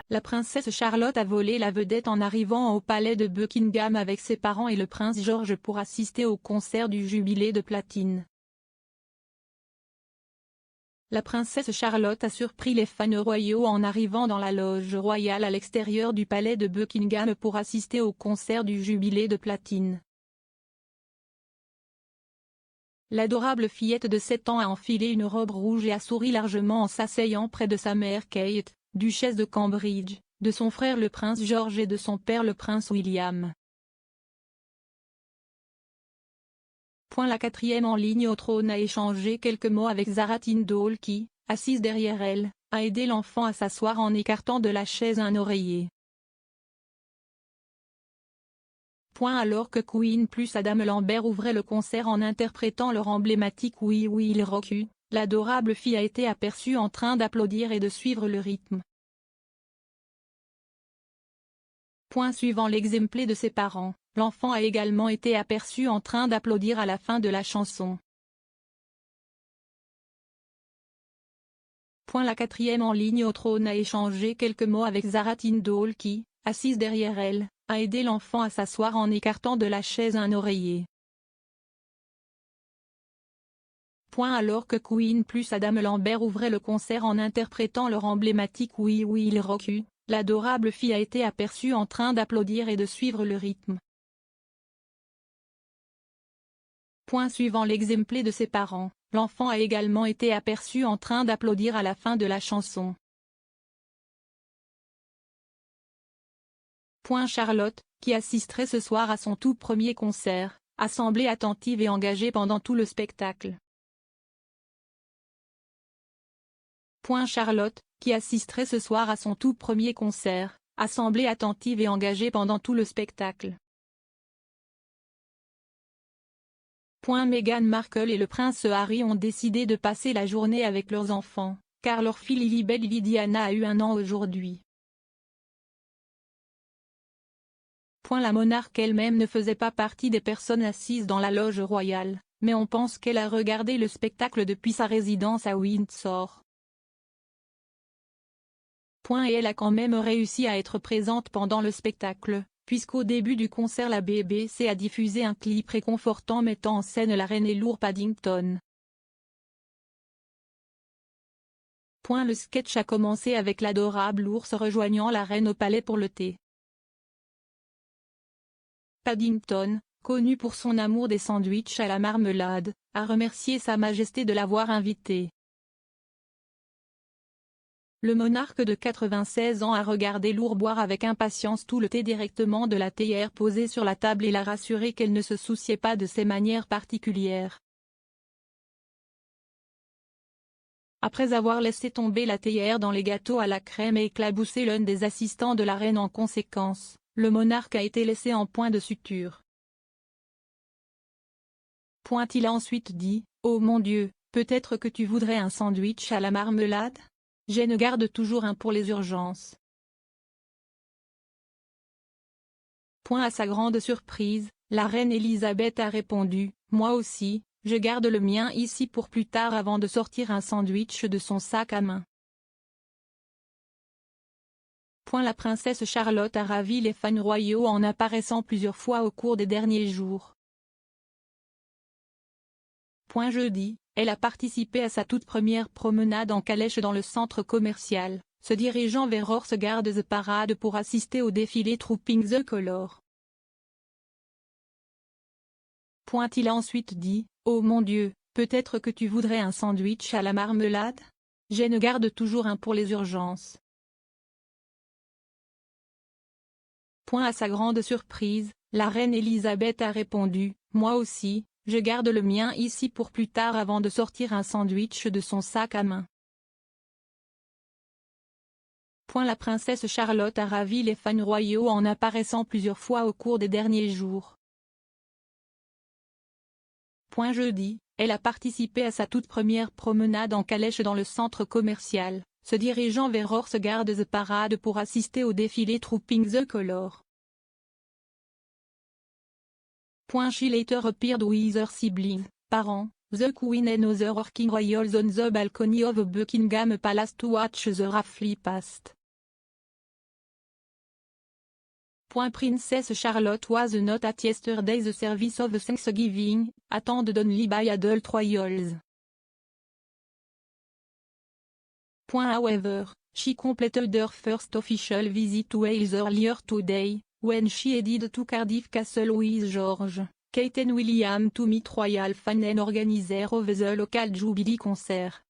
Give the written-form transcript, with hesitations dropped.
La princesse Charlotte a volé la vedette en arrivant au palais de Buckingham avec ses parents et le prince George pour assister au concert du Jubilé de platine. La princesse Charlotte a surpris les fans royaux en arrivant dans la loge royale à l'extérieur du palais de Buckingham pour assister au concert du Jubilé de platine. L'adorable fillette de 7 ans a enfilé une robe rouge et a souri largement en s'asseyant près de sa mère Kate, duchesse de Cambridge, de son frère le prince George et de son père le prince William. La 4e en ligne au trône a échangé quelques mots avec Zara Tindall qui, assise derrière elle, a aidé l'enfant à s'asseoir en écartant de la chaise un oreiller. Alors que Queen plus Adam Lambert ouvrait le concert en interprétant leur emblématique We Will Rock You, l'adorable fille a été aperçue en train d'applaudir et de suivre le rythme. Suivant l'exemple de ses parents, l'enfant a également été aperçu en train d'applaudir à la fin de la chanson. La 4e en ligne au trône a échangé quelques mots avec Zara Tindall qui, assise derrière elle, a aidé l'enfant à s'asseoir en écartant de la chaise un oreiller. Alors que Queen plus Adam Lambert ouvrait le concert en interprétant leur emblématique We Will Rock You, l'adorable fille a été aperçue en train d'applaudir et de suivre le rythme. Suivant l'exemple de ses parents, l'enfant a également été aperçu en train d'applaudir à la fin de la chanson. Charlotte, qui assisterait ce soir à son tout premier concert, a semblé attentive et engagée pendant tout le spectacle. Charlotte, qui assisterait ce soir à son tout premier concert, a semblé attentive et engagée pendant tout le spectacle. Meghan Markle et le prince Harry ont décidé de passer la journée avec leurs enfants, car leur fille Lilibet Lily Diana a eu 1 an aujourd'hui. La monarque elle-même ne faisait pas partie des personnes assises dans la loge royale, mais on pense qu'elle a regardé le spectacle depuis sa résidence à Windsor. Et elle a quand même réussi à être présente pendant le spectacle, puisqu'au début du concert la BBC a diffusé un clip réconfortant mettant en scène la reine et l'ours Paddington. Le sketch a commencé avec l'adorable ours rejoignant la reine au palais pour le thé. Paddington, connu pour son amour des sandwichs à la marmelade, a remercié Sa Majesté de l'avoir invité. Le monarque de 96 ans a regardé l'ours boire avec impatience tout le thé directement de la théière posée sur la table et l'a rassuré qu'elle ne se souciait pas de ses manières particulières. Après avoir laissé tomber la théière dans les gâteaux à la crème et éclaboussé l'un des assistants de la reine en conséquence, le monarque a été laissé en point de suture. Il a ensuite dit, « Oh mon Dieu, peut-être que tu voudrais un sandwich à la marmelade ? J'en garde toujours un pour les urgences. » À sa grande surprise, la reine Elisabeth a répondu, « Moi aussi, je garde le mien ici pour plus tard » avant de sortir un sandwich de son sac à main. La princesse Charlotte a ravi les fans royaux en apparaissant plusieurs fois au cours des derniers jours. Jeudi, elle a participé à sa toute première promenade en calèche dans le centre commercial, se dirigeant vers Horse Guards Parade pour assister au défilé Trooping the Colour. Il a ensuite dit, « Oh mon Dieu, peut-être que tu voudrais un sandwich à la marmelade ? J'en garde toujours un pour les urgences. » À sa grande surprise, la reine Elisabeth a répondu, « Moi aussi, je garde le mien ici pour plus tard » avant de sortir un sandwich de son sac à main. La princesse Charlotte a ravi les fans royaux en apparaissant plusieurs fois au cours des derniers jours. Jeudi, elle a participé à sa toute première promenade en calèche dans le centre commercial, se dirigeant vers Horse Guards Parade pour assister au défilé Trooping the Colour. She later appeared with her siblings, parents, the Queen and other working royals on the balcony of Buckingham Palace to watch the rafle past. Princess Charlotte was not at yesterday's service of Thanksgiving, attended only by adult royals. However, she completed her first official visit to Wales earlier today, when she headed to Cardiff Castle with George, Kate and William to meet royal fan and organizer of the local Jubilee concert.